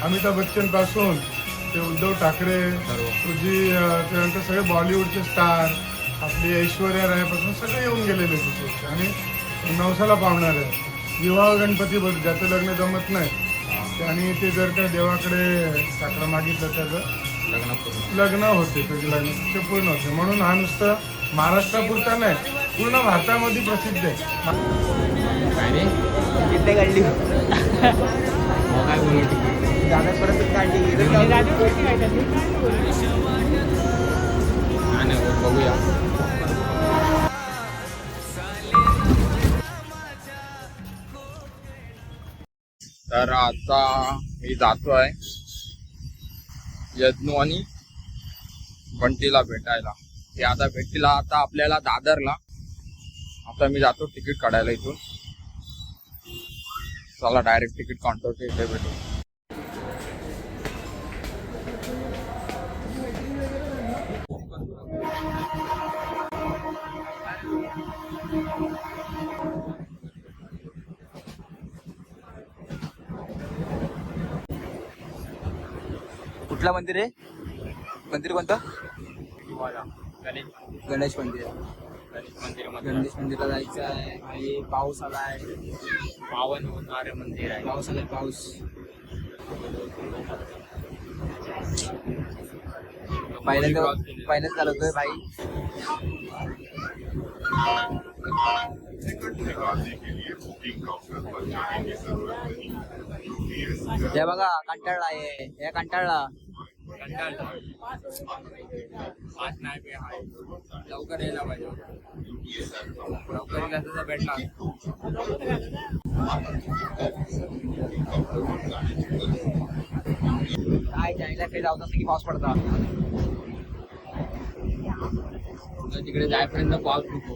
अमिताभ बच्चन पासून ते उद्धव ठाकरे, त्यानंतर सगळे बॉलिवूडचे स्टार, आपली ऐश्वर्या राय पासून सगळे येऊन गेलेले तिथे. आणि नवसाला पावणार आहे. विवाह गणपती बघ, ज्याचं लग्न जमत नाही आणि ते जर का देवाकडे साकडं मागितलं त्याचं लग्न होते, त्याचे लग्न ते पूर्ण होते. म्हणून हा नुसतं महाराष्ट्रापुरता नाही, पूर्ण भारतामध्ये प्रसिद्ध आहे. बघूया. तर आता मी जातोय यज्ञू आणि बंटीला भेटायला. ते आता भेटतील आता आपल्याला दादरला. आता मी जातो तिकीट काढायला इथून. चला डायरेक्ट तिकीट काउंटरच्या इथे भेटू. कुठला मंदिर आहे? मंदिर कोणतं? गणेश मंदिर. गणेश मंदिरला जायचं आहे. आणि पाऊस आलाय, पावन होणारे मंदिर आहे. पाऊस आलाय, पाऊस. पहिल्यांदा चालवतोय भाई. हे बघा कंटाळला आहे, हे कंटाळला. लवकर यायला पाहिजे. लवकर यायला भेटला. काय जायला काही जाऊ की पाऊस पडता. तिकडे जायपर्यंत पाऊस नको.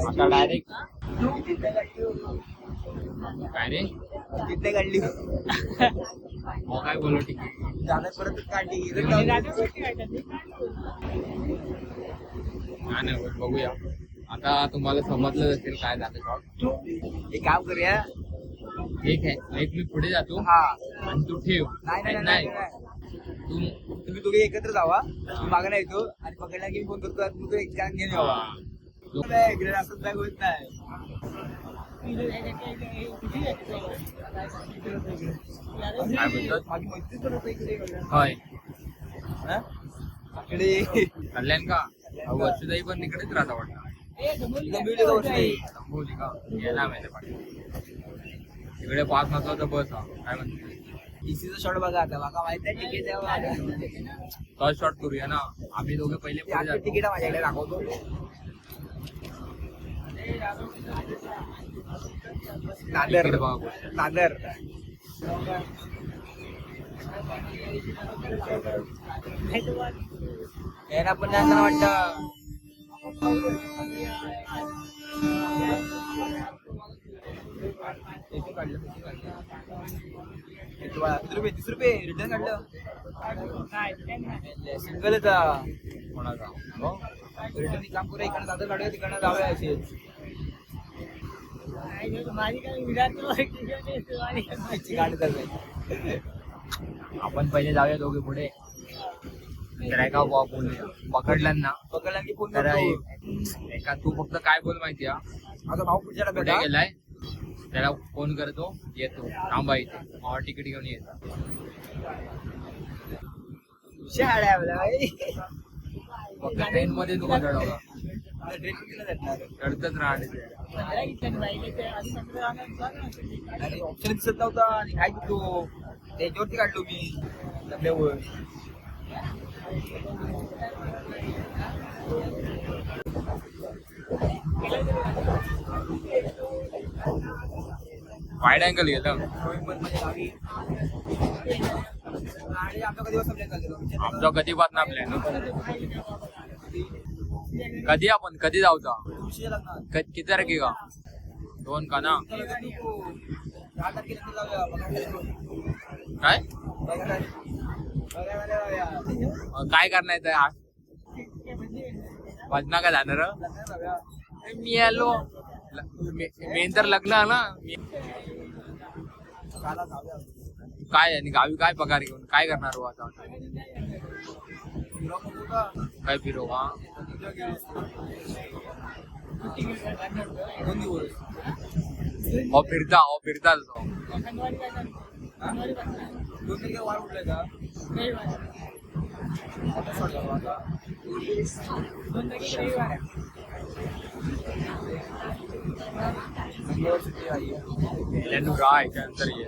आता डायरेक्ट काय रे तिथे काढली काय बोलू तिकीट जाणार परत काढली. नाही बघूया. आता तुम्हाला समजलं असेल काय झालं शॉर्ट. एक काम करूया. एक आहे एक मी पुढे जातो हा आणि तू ठेव. नाही तुम्ही दोघे एकत्र जावा. मी मागे नाही येतो आणि पकडला की फोन करतो. तू एक जण घेऊन यावा. असं बॅग होत नाही. माझी मैत्री पण होतं इकडे. होय इकडे कल्याण का वसुदाई पण तिकडेच राहता वाटतं. बोली का यायला माहिती पाहिजे. तिकडे पास नसला तर बस काय म्हणते. टीसीचा शॉट बघा आता. बघा माहिती आहे तिकीट फर्स्ट शॉट करूया ना. आम्ही दोघे पहिले पुढे जातो. तिकीट माझ्याकडे दाखवतो. दादर दादर यायला पण नाही वाटतं. तीस रुपये रिटर्न काढलं. सिंगलच कोणाचा रिटर्न काम करूया. इकडे दादर काढूया, तिकडनं जाऊया असेच. आपण पहिले जाऊया दोघे पुढे. पकडलं ना की फोन तर करतो. एका तू फक्त काय बोल माहिती माझा भाऊ पुढच्या कुठे डब्यात गेलाय त्याला फोन करतो. येतो थांबा इथे मला तिकीट घेऊन येतो. फक्त ट्रेन मध्ये तुला चढवला चढतच राहते. आणि ऑप्शन दिसत नव्हता. आणि काय करतो त्याच्यावरती काढलो मी डब्यावर. वाईड अँगल गेलं. आमचा कधी बात ना प्लॅन. कधी आपण कधी जाऊचा किती तारखेला 2 का ना काय काय करणार आहे आज भजना काय जाणार मी आलो मेन तर लग्न आहे ना काय आणि गावी काय पगार घेऊन काय करणार हो आता काय फिरो का फिरता वार उठलाय का राय त्यानंतर ये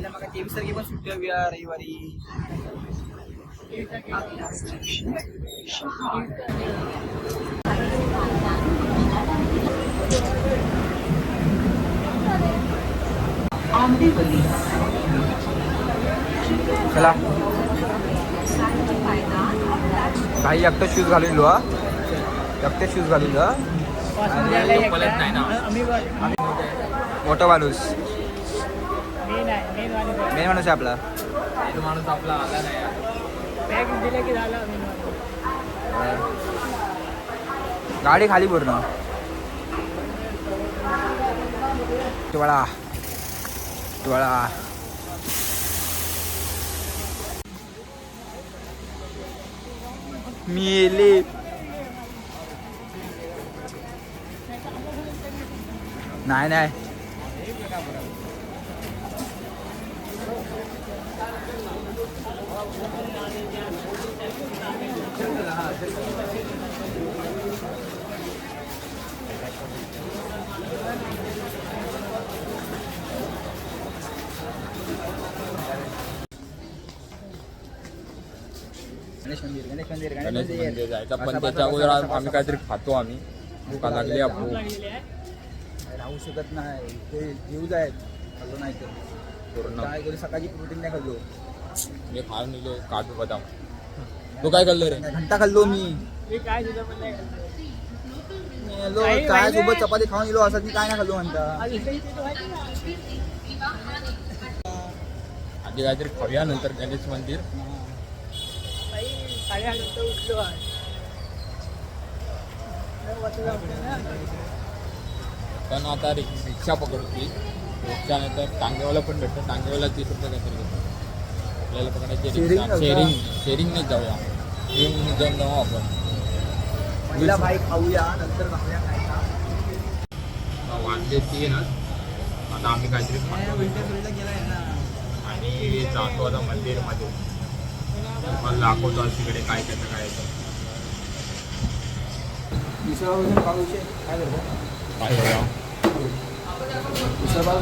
मग 23 तारखे पण सुट्टी हवी आहे रविवारी चला काही एकटा शूज घालून लो एकटे शूज घालून लो नाही ना मोठा माणूस मेन माणूस आहे आपला माणूस आपला आला नाही गाडी खाली पूर्ण टोळा मेले नाही गणेश मंदिर जायचं पण त्याच्या अगोदर आम्ही काहीतरी खातो आम्ही भूका लागली आपण राहू शकत नाही ते जीव जाय खाल्लो नाही तर पूर्ण काय करू सकाळची प्रोटीन नाही खाल्लो मी खाऊन निघलो काजू बदाम तू काय खाल्लं रे घंटा खाल्लो मी काय सोबत चपाती खाऊन गेलो असं ती काय नाही खाल्लो म्हणता आधी काहीतरी खाऊया नंतर गणेश मंदिर पण आता रिक्षा पकडती रिक्षा नाही तर टांगेवाला पण भेटतं टांगेवाला 30 रुपये काहीतरी घेतो आपल्याला पकडायची रिक्षा शेअरिंग नाही जाऊया शेअरिंग जाऊन जाऊ आपण पहिला बाईक खाऊया नंतर वाजले 3 आता आम्ही काहीतरी खातो आणि जातो आता मंदिरमध्ये तुम्हाला दाखवतो तिकडे काय त्याचं काय येतं काय करतो काय बघा मिसळपाव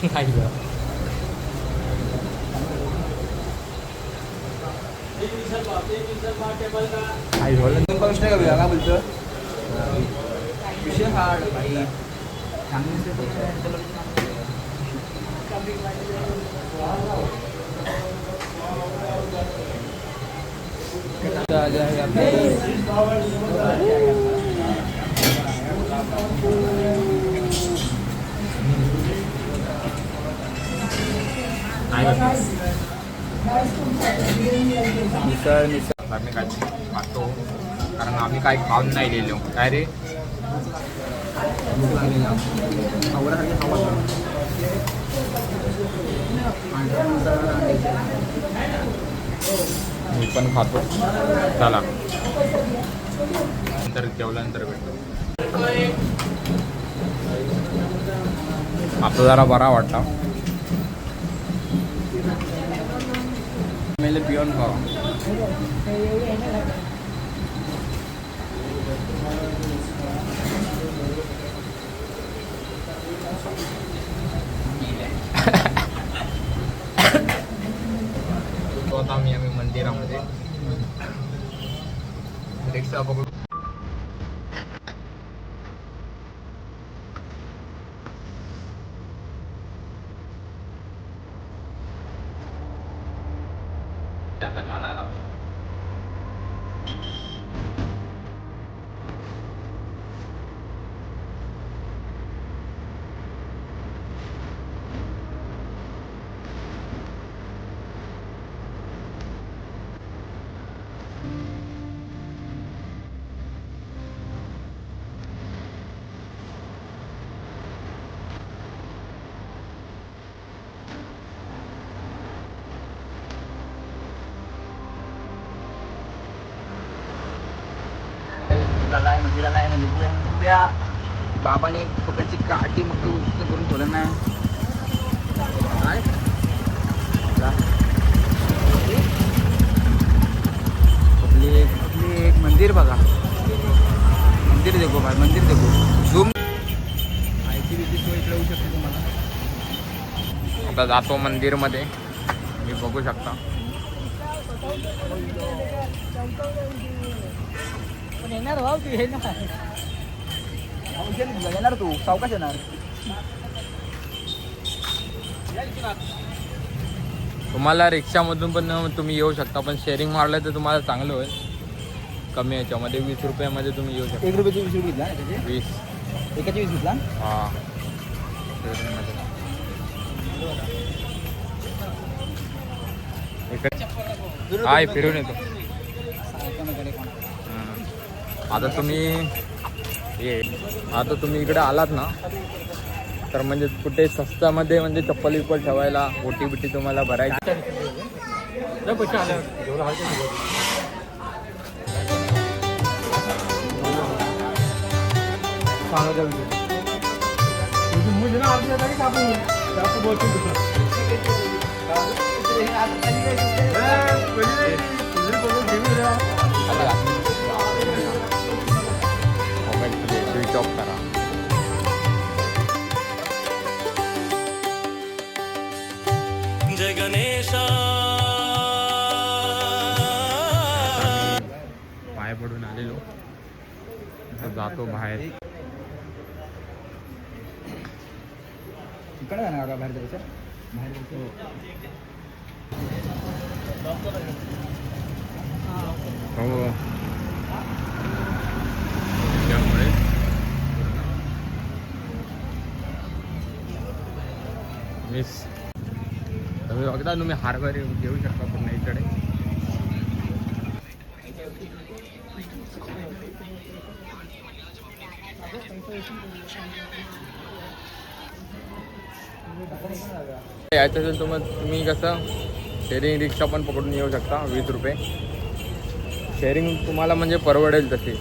काय बघा आई झालं तुम्ही पाऊस नाही का काय बोलतो विषय हार्ड भाई आम्ही काय खातो कारण आम्ही काय खाऊन नाही गेलो काय रे मी पण खातो चला नंतर जेवल्यानंतर भेटतो आता जरा बरा वाटला मेले पिऊन खावा तो आता आम्ही मंदिरामध्ये रिक्षा पकडू मंदिराला आहे मंदिराला आहे म्हणजे त्या बाबाने पकडची काठी मग उच्च करून ठेवलं ना काय आपली एक मंदिर बघा मंदिर देखो भाई मंदिर देखो झूम माहिती बिती सोय इकडे होऊ शकते तुम्हाला. आता जातो मंदिरमध्ये मी बघू शकता. येणार भाऊ तू येणार तू सावकाश येणार. तुम्हाला रिक्षामधून पण तुम्ही येऊ शकता पण शेअरिंग मारलं तर तुम्हाला चांगलं होईल. कमी याच्यामध्ये 20 रुपयामध्ये तुम्ही येऊ शकता. 1 रुपयाचे 20 रुपये घेतला त्याचे 20 एकाचे 20 घेतला. हां शेअरिंगमध्ये इकडे हाय फिरून येतो. आता तुम्ही इकडे आलात ना तर म्हणजे कुठे स्वस्तामध्ये म्हणजे चप्पल विप्पल ठेवायला ओटी बिटी तुम्हाला भरायची. मुझे ना आपने बताया कि आपको बहुत मोबाईल स्विच ऑफ करा. जय गणेशा पाय पडून आलेलो आता जातो बाहेर. इकडे जाणार का बाहेर जायचं बाहेर जायचं. हो त्यामुळे मिस तुम्ही बघता तुम्ही हार्बर घेऊ शकता पूर्ण इकडे. याच्यातून तुम्ही कसं शेअरिंग रिक्षा पण पकडून येऊ शकता 20 रुपये. शेअरिंग तुम्हाला म्हणजे परवडेल तशी.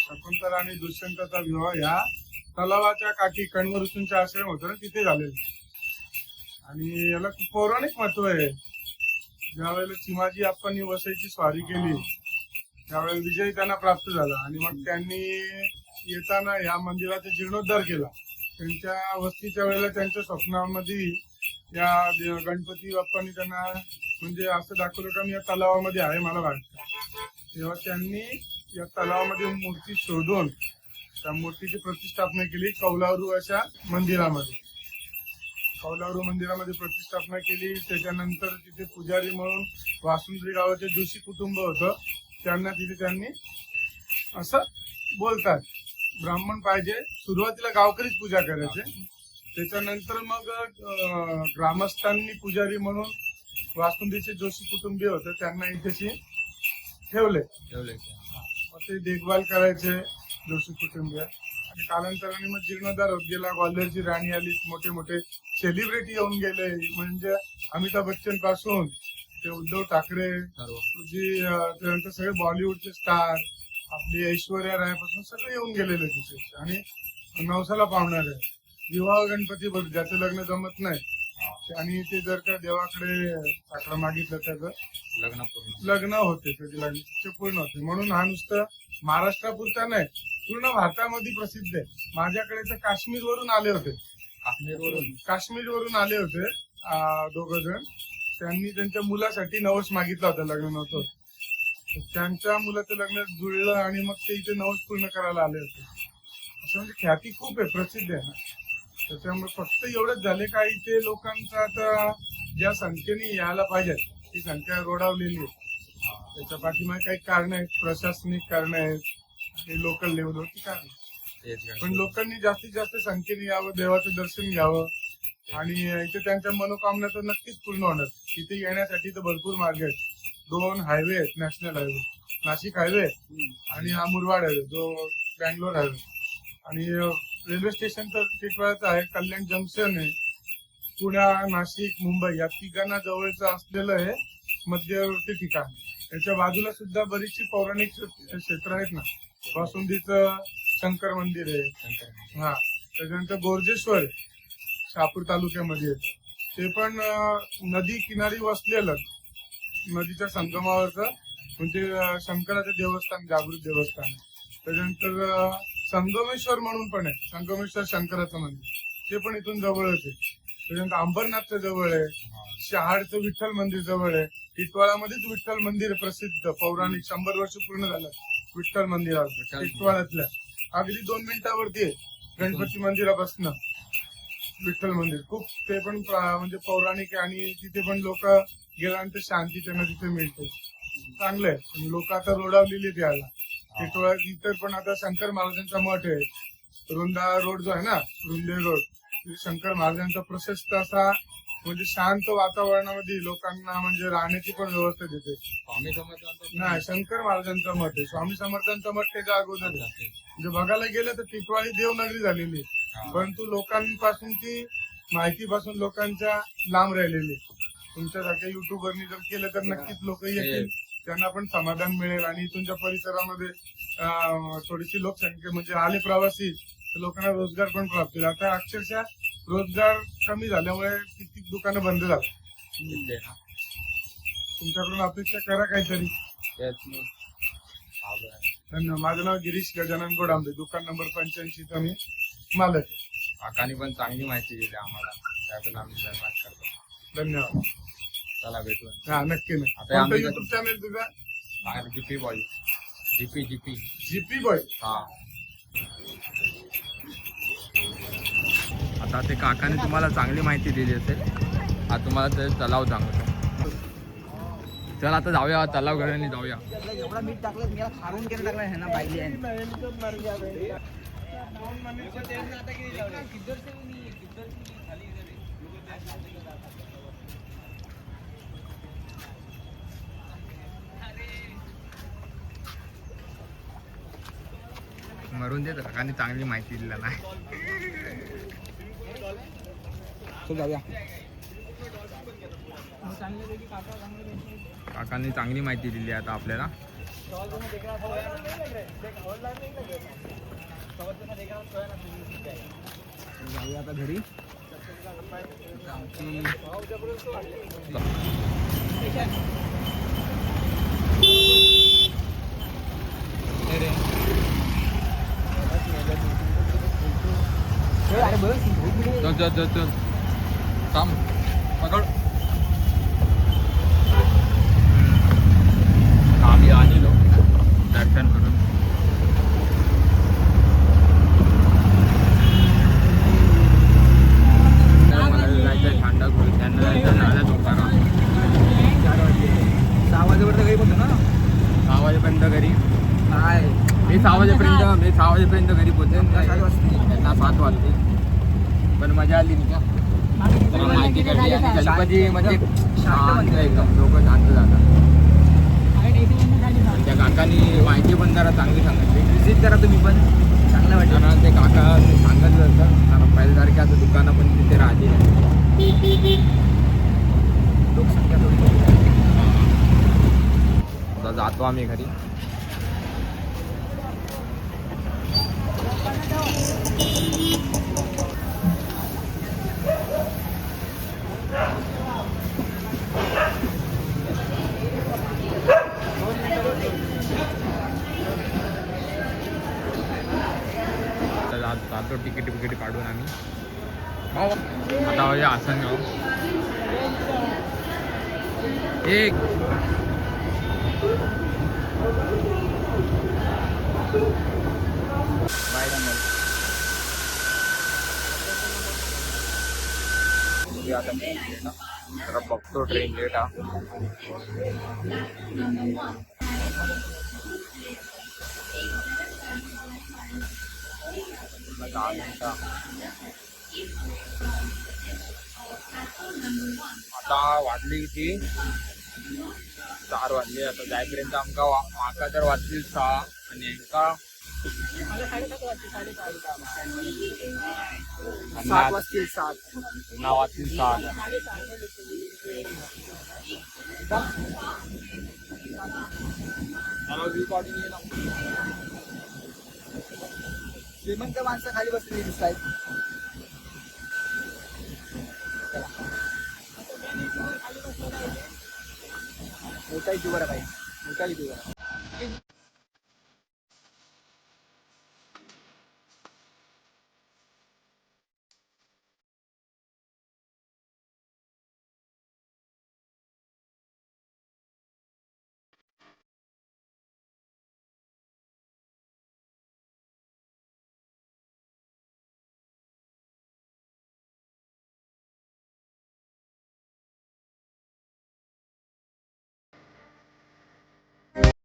शकुंतला आणि दुष्यंताचा विवाह या तलावाच्या काठी कण्वऋषींच्या आश्रम होतं ना तिथे झालेला. आणि याला खूप पौराणिक महत्व आहे. ज्या वेळेला चिमाजी आप्पांनी वसईची स्वारी केली त्यावेळेला विजय त्यांना प्राप्त झाला आणि मग त्यांनी येताना या मंदिराचा जीर्णोद्धार केला. त्यांच्या वस्तीच्या वेळेला त्यांच्या स्वप्नामध्ये या गणपती बाप्पांनी त्यांना म्हणजे असं दाखवलं का मी या तलावामध्ये आहे मला वाटतं. तेव्हा त्यांनी या तलावामध्ये मूर्ती शोधून त्या मूर्तीची प्रतिष्ठापना केली कौलारू अशा मंदिरामध्ये. कौलारू मंदिरामध्ये प्रतिष्ठापना केली. त्याच्यानंतर तिथे पुजारी म्हणून वासुंद्री गावाचे जोशी कुटुंब होतं त्यांना तिथे त्यांनी असं बोलतात ब्राह्मण पाहिजे. सुरुवातीला गावकरीच पूजा करायचे. त्याच्यानंतर मग ग्रामस्थांनी पुजारी म्हणून वासुंद्रीचे जोशी कुटुंबीय होते त्यांना इथे ठेवले. मग ते देखभाल करायचे जोशी कुटुंबीय. आणि कालांतराने मग जीर्णोद्धार होत गेला. ग्वाल्हेरची राणी आली. मोठे मोठे सेलिब्रिटी येऊन गेले. म्हणजे अमिताभ बच्चन पासून ते उद्धव ठाकरे त्यानंतर सगळे बॉलिवूडचे स्टार आपली ऐश्वर्या राय पासून सगळे येऊन गेलेले तिथे. आणि नवसाला पावणारे विवाह गणपती बघ ज्याचं लग्न जमत नाही आणि ते जर का देवाकडे साखर मागितलं त्याचं लग्न होते. त्याचे लग्न पूर्ण होते. म्हणून हा नुसतं महाराष्ट्रापुरता नाही पूर्ण भारतामध्ये प्रसिद्ध आहे. माझ्याकडे तर काश्मीरवरून आले होते. काश्मीरवरून आले होते 2 जण. त्यांनी त्यांच्या मुलासाठी नवस मागितला होता. लग्न नव्हतं. त्यांच्या मुलाचं लग्न जुळलं आणि मग ते इथे नवस पूर्ण करायला आले होते. असं म्हणजे ख्याती खूप आहे प्रसिद्ध आहे ना. त्याच्यामुळे फक्त एवढंच झाले का इथे लोकांचं आता ज्या संख्येने यायला पाहिजे ती संख्या रोडावलेली आहे. त्याच्या पाठीमागे काही कारण आहेत. प्रशासनिक कारण आहेत. लोकल लेवलवरची कारण. पण लोकांनी जास्तीत जास्त संख्येने यावं देवाचं दर्शन घ्यावं आणि इथे त्यांच्या मनोकामना तर नक्कीच पूर्ण होणार. इथे येण्यासाठी तर भरपूर मार्ग आहेत. 2 हायवे आहेत. नॅशनल हायवे नाशिक हायवे आणि हा मुरबाड हायवे जो बँगलोर हायवे. आणि रेल्वे स्टेशन तर टिटवाळाचं आहे. कल्याण जंक्शन आहे. पुण्या, नाशिक, मुंबई या तिघांना जवळचं असलेलं हे मध्यवर्ती ठिकाण. याच्या बाजूला सुद्धा बरीचशी पौराणिक क्षेत्र आहेत ना. बासुंदीचं शंकर मंदिर आहे, हा. त्याच्यानंतर गोरजेश्वर आहे, शहापूर तालुक्यामध्ये येतं. ते पण नदी किनारी वसलेलं, नदीच्या संगमावरचं म्हणजे शंकराचं देवस्थान, जागृत देवस्थान. त्याच्यानंतर संगमेश्वर म्हणून पण आहे, संगमेश्वर शंकराचं मंदिर, ते पण इथून जवळच आहे. त्याच्यानंतर अंबरनाथचं जवळ आहे, शहाडचं विठ्ठल मंदिर जवळ आहे. टिटवाळामध्येच विठ्ठल मंदिर प्रसिद्ध पौराणिक 100 वर्ष पूर्ण झालं विठ्ठल मंदिरात टिटवाळ्यातल्या. अगदी 2 मिनिटावरती आहे गणपती मंदिरापासून विठ्ठल मंदिर. खूप ते पण म्हणजे पौराणिक आहे आणि तिथे पण लोक गेल्यानंतर शांती त्यांना तिथे मिळते. चांगलं आहे. लोक आता रोडावलेली द्यायला टिटवाळ्यात. इतर पण आता शंकर महाराजांचा मठ आहे, रुंदा रोड जो आहे ना, रुंदे रोड, शंकर महाराजांचा प्रशस्त असा म्हणजे शांत वातावरणामध्ये लोकांना म्हणजे राहण्याची पण व्यवस्था देते. स्वामी समर्थांचं नाही, शंकर महाराजांचा मठ आहे. स्वामी समर्थांचा मठ त्याच्या अगोदर आहे. म्हणजे बघायला गेलं तर टिटवाळी देवनगरी झालेली आहे, परंतु लोकांपासून ती माहितीपासून लोकांच्या लांब राहिलेली. तुमच्यासारख्या युट्यूबरनी जर केलं तर नक्कीच लोक येतील, त्यांना पण समाधान मिळेल आणि तुमच्या परिसरामध्ये थोडीशी लोकसंख्या म्हणजे आले प्रवासी तर लोकांना रोजगार पण प्राप्त होईल. आता अक्षरशः रोजगार कमी झाल्यामुळे कित्येक दुकानं बंद झाली. तुमच्याकडून अपेक्षा करा काहीतरी. धन्यवाद. माझं नाव गिरीश गजानन गोडांबे, दुकान नंबर 85 मी मालक आहे. काकांनी पण चांगली माहिती दिली आम्हाला, त्याबद्दल आम्ही धन्यवाद करतो. धन्यवाद. चला भेटू. हा, नक्की नाही. आता आम्ही युट्यूब चॅनल तुझा? GP boy. GP GP boy. हा. आता ते काकाने तुम्हाला चांगली माहिती दिली असेल. हा तुम्हाला ते तलाव सांगतो. चला आता जाऊया तलाव घराने जाऊया. एवढा मीठ टाकलं मी खारून केलं टाकलं आहे ना बाईले. मरून देत काकांनी चांगली माहिती दिली नाही. जाऊया. काकांनी चांगली माहिती दिली आता आपल्याला. जाऊया आता घरी. अरे बस चल थांब पकड. आम्ही आलेलो दर्शन करून. मला जायचं थांडा करून, त्यांना जायचं नाला दुकाना. 6 वाजेपर्यंत घरी पोहोचतो ना. 6 वाजेपर्यंत घरी. काय मी 6 वाजेपर्यंत घरी पोहोचेन. 7 वाजता. त्यांना 7 वाजते. पण मजा आली नाही का? माहिती कळली आणि गणपती म्हणजे शांत एकदम, लोक शांत जातात. त्या काकांनी माहिती पण जरा चांगली सांगितली. विजिट करा तुम्ही पण, चांगलं वाटेल. कारण ते काका सांगितलं होतं, कारण पहिल्यासारखी आता दुकानं पण तिथे राहते. लोकसंख्या थोडी. आता जातो आम्ही घरी. जातो तिकीट काढून आम्ही. आता आसनगाव एक आता बघतो ट्रेन लेट हा. आता वाजली किती? 4 वाजले. आता जायपर्यंत आमका माका तर वाजतील 6 आणि एका सात वाजतील 7. नावातील 7. श्रीमंत माणसं खाली बसलेली दिसत आहेत. मोठा युट्यूबर आहे भाई, मोठा युट्यूबर.